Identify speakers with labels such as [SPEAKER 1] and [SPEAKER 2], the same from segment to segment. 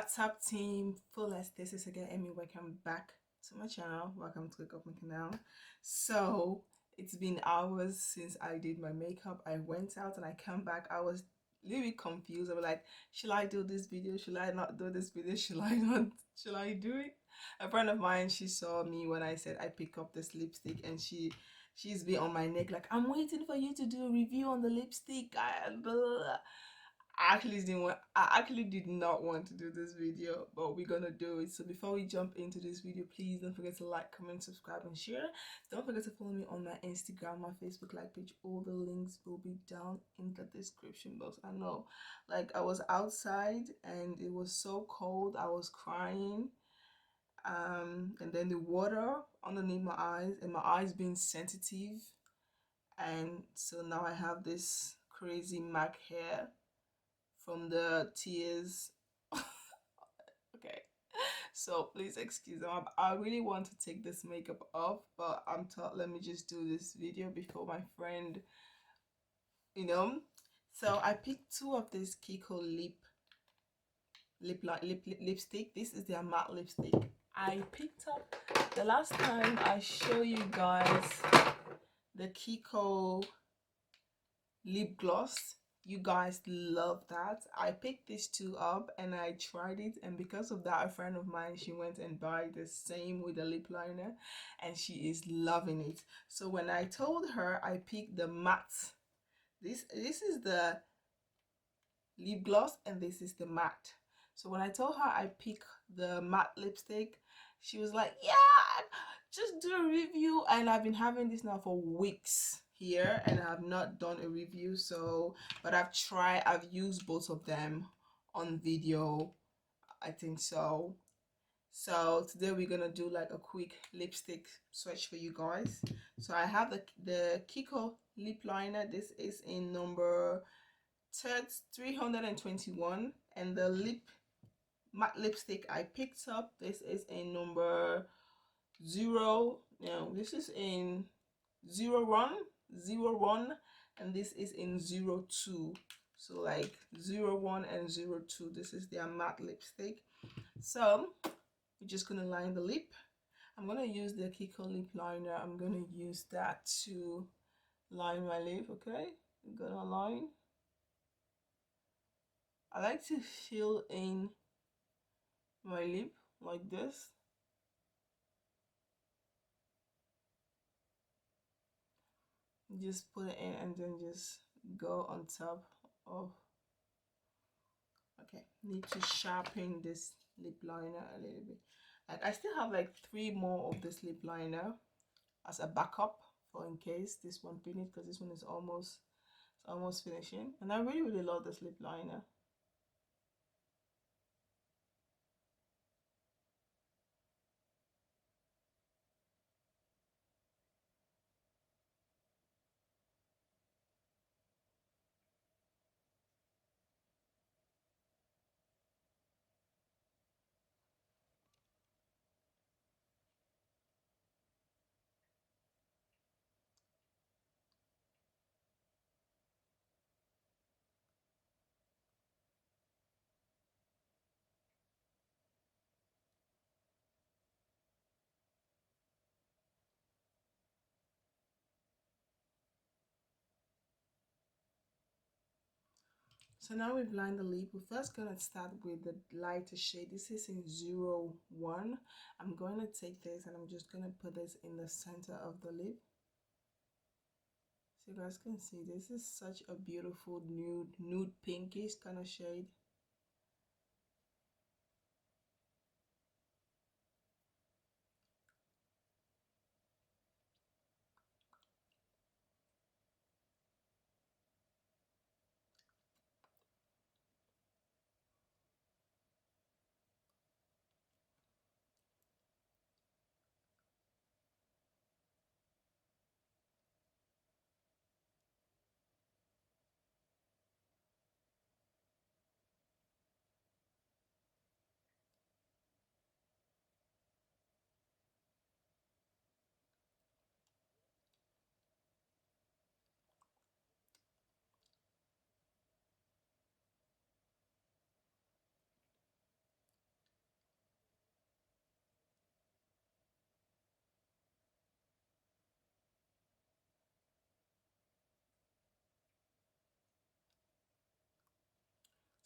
[SPEAKER 1] What's up, team? Fullest. This is again Amy. Welcome back to my channel. Welcome to Kiko Lip Liner. So it's been hours since I did my makeup. I went out and I come back. I was a little bit confused. I was like, should I do this video? Should I not do this video? Should I not? Should I do it? A friend of mine, she saw me when I said I pick up this lipstick, and she's been on my neck like, I'm waiting for you to do a review on the lipstick. I actually did not want to do this video, but we're gonna do it. So before we jump into this video, please don't forget to like, comment, subscribe, and share. Don't forget to follow me on my Instagram, my Facebook like page. All the links will be down in the description box. I know, like, I was outside and it was so cold, I was crying. And then the water underneath my eyes, and my eyes being sensitive, and so now I have this crazy MAC hair from the tears. Okay, so please excuse me. I really want to take this makeup off, but I'm thought let me just do this video before my friend, you know. So I picked two of this Kiko lipstick. This is their matte lipstick. I picked up the last time I show you guys the Kiko lip gloss. You guys love that. I picked these two up and I tried it, and because of that, a friend of mine, she went and bought the same with the lip liner, and she is loving it. So when I told her I picked the matte, this is the lip gloss and this is the matte. So when I told her I picked the matte lipstick, she was like, yeah, just do a review. And I've been having this now for weeks here and I have not done a review. So but I've used both of them on video, I think so. So today we're gonna do like a quick lipstick swatch for you guys. So I have the Kiko lip liner. This is in number 321, and the matte lipstick I picked up, this is in number this is in 01, and this is in 02. So like 01 and 02, this is their matte lipstick. So we're just gonna line the lip. I'm gonna use the Kiko lip liner. I'm gonna use that to line my lip. Okay, I'm gonna line. I like to fill in my lip like this. Just put it in and then just go on top of. Okay, need to sharpen this lip liner a little bit. Like, I still have like 3 more of this lip liner as a backup for in case this one finishes, because this one is almost finishing, and I really love this lip liner. So now we've lined the lip. We're first gonna start with the lighter shade. This is in 01. I'm going to take this and I'm just gonna put this in the center of the lip. So you guys can see this is such a beautiful nude pinkish kind of shade.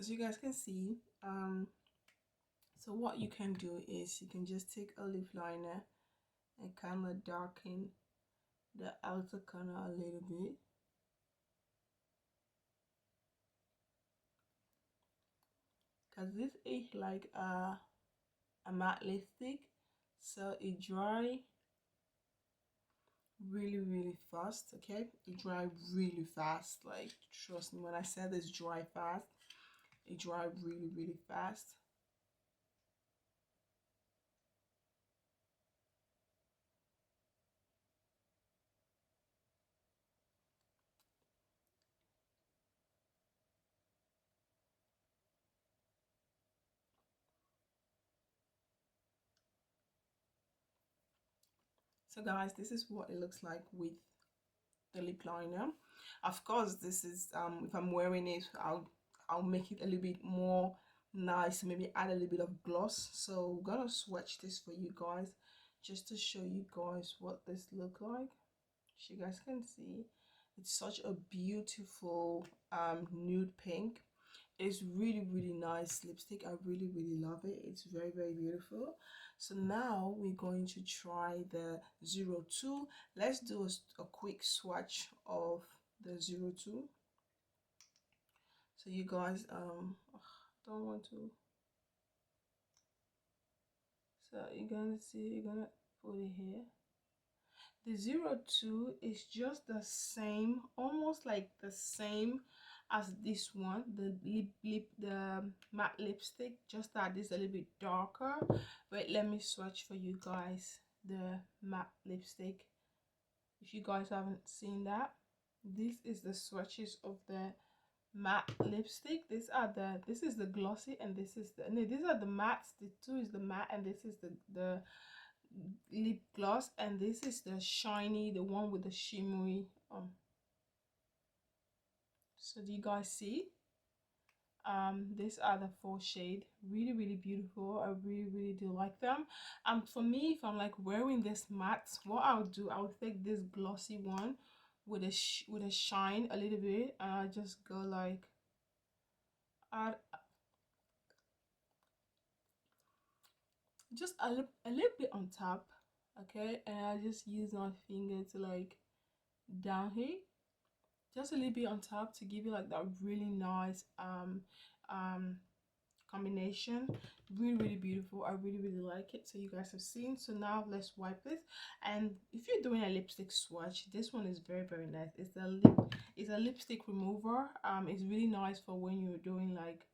[SPEAKER 1] So as you guys can see, so what you can do is you can just take a lip liner and kind of darken the outer corner a little bit. Because this is like a matte lipstick, so it dry really fast. Okay, it dry really fast, like trust me when I said this dry fast, it dry really fast. So guys, this is what it looks like with the lip liner. Of course, this is if I'm wearing it, I'll make it a little bit more nice, maybe add a little bit of gloss. So I'm gonna swatch this for you guys just to show you guys what this look like. So you guys can see it's such a beautiful nude pink. It's really nice lipstick. I really love it. It's very beautiful. So now we're going to try the 02. Let's do a quick swatch of the 02. So you guys don't want to, so you're gonna see, you're gonna put it here. The 02 is just the same, almost like the same as this one, the the matte lipstick, just that this a little bit darker. Wait, let me swatch for you guys the matte lipstick. If you guys haven't seen that, this is the swatches of the matte lipstick. This is the glossy, and this is the, no, these are the mattes. The two is the matte, and this is the lip gloss, and this is the shiny, the one with the shimmery. So do you guys see? These are the four shade, really beautiful. I really do like them. For me, if I'm like wearing this matte, what I'll do, I'll take this glossy one with a shine a little bit, and I just go like add just a little bit on top, okay, and I just use my finger to like down here, just a little bit on top to give you like that really nice um combination. Really beautiful. I really like it. So you guys have seen. So now let's wipe this. And if you're doing a lipstick swatch, this one is very nice. It's a lipstick remover. It's really nice for when you're doing like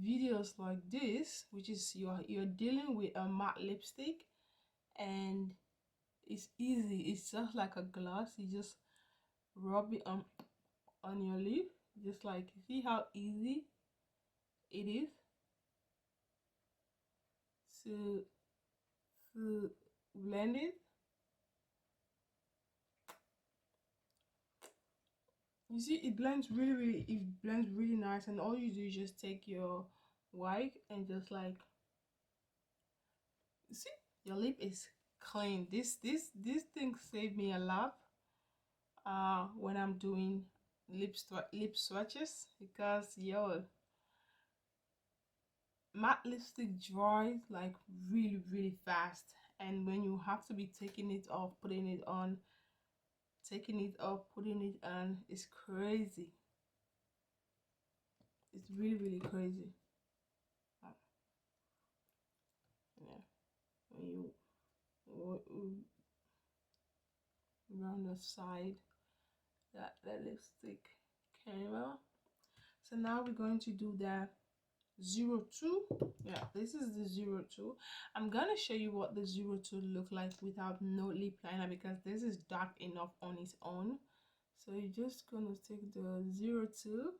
[SPEAKER 1] videos like this, which is you're dealing with a matte lipstick, and it's easy. It's just like a gloss. You just rub it on your lip, just like, see how easy it is to blend it. You see, it blends it blends really nice, and all you do is just take your wipe and just like, see, your lip is clean. This thing saved me a lot when I'm doing lip swatches, because yo, matte lipstick dries like really fast, and when you have to be taking it off, putting it on, taking it off, putting it on, it's crazy. It's really crazy. Yeah, when you around the side that the lipstick came out. So now we're going to do the 02. Yeah, this is the 02. I'm gonna show you what the 02 look like without no lip liner, because this is dark enough on its own. So you're just gonna take the 02.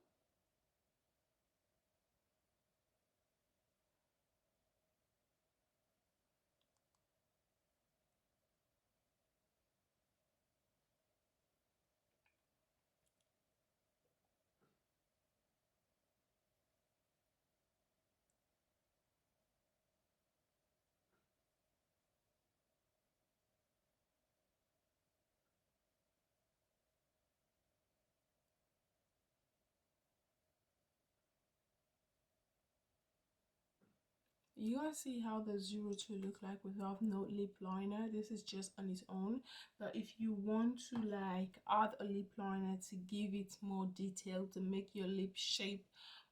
[SPEAKER 1] You guys see how the 02 look like without no lip liner? This is just on its own. But if you want to like add a lip liner to give it more detail, to make your lip shape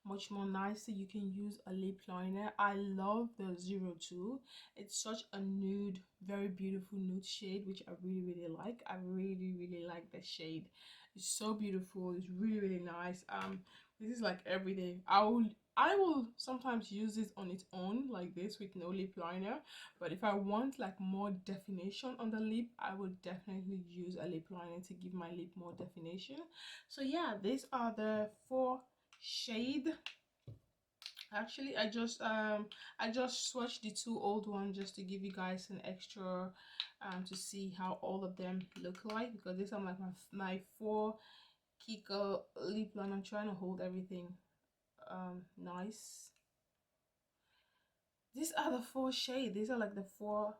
[SPEAKER 1] much more nicer, you can use a lip liner. I love the 02. It's such a nude, very beautiful nude shade, which I really like. I really like the shade. It's so beautiful. It's really nice. This is like everyday. I will sometimes use this on its own like this with no lip liner, but if I want like more definition on the lip, I would definitely use a lip liner to give my lip more definition. So yeah, these are the 4 shade. Actually, I just swatched the 2 old ones just to give you guys an extra to see how all of them look like, because these are like my 4 Kiko lip liner. I'm trying to hold everything nice. These are the 4 shades. These are like the 4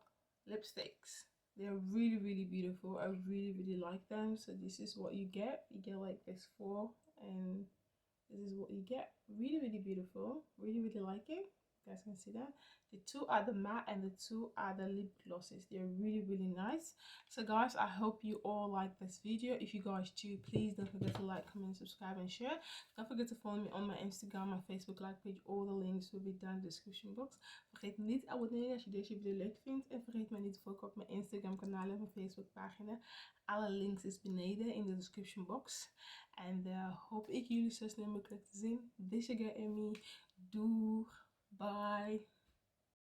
[SPEAKER 1] lipsticks. They're really beautiful. I really like them. So this is what you get. You get like this 4, and this is what you get. Really beautiful. Really like it. You guys can see that. The 2 are the matte and the 2 are the lip glosses. They're really nice. So guys, I hope you all like this video. If you guys do, please don't forget to like, comment, subscribe and share. Don't forget to follow me on my Instagram, my Facebook like page. All the links will be down in the description box. Vergeet niet te abonneren als je deze video leuk vindt. En vergeet mij niet te volgen op mijn Instagram kanaal en mijn Facebook pagina. Alle links is beneden in de description box. En hoop ik jullie zo snel mogelijk te zien. This is your girl Amy. Doeg. Bye.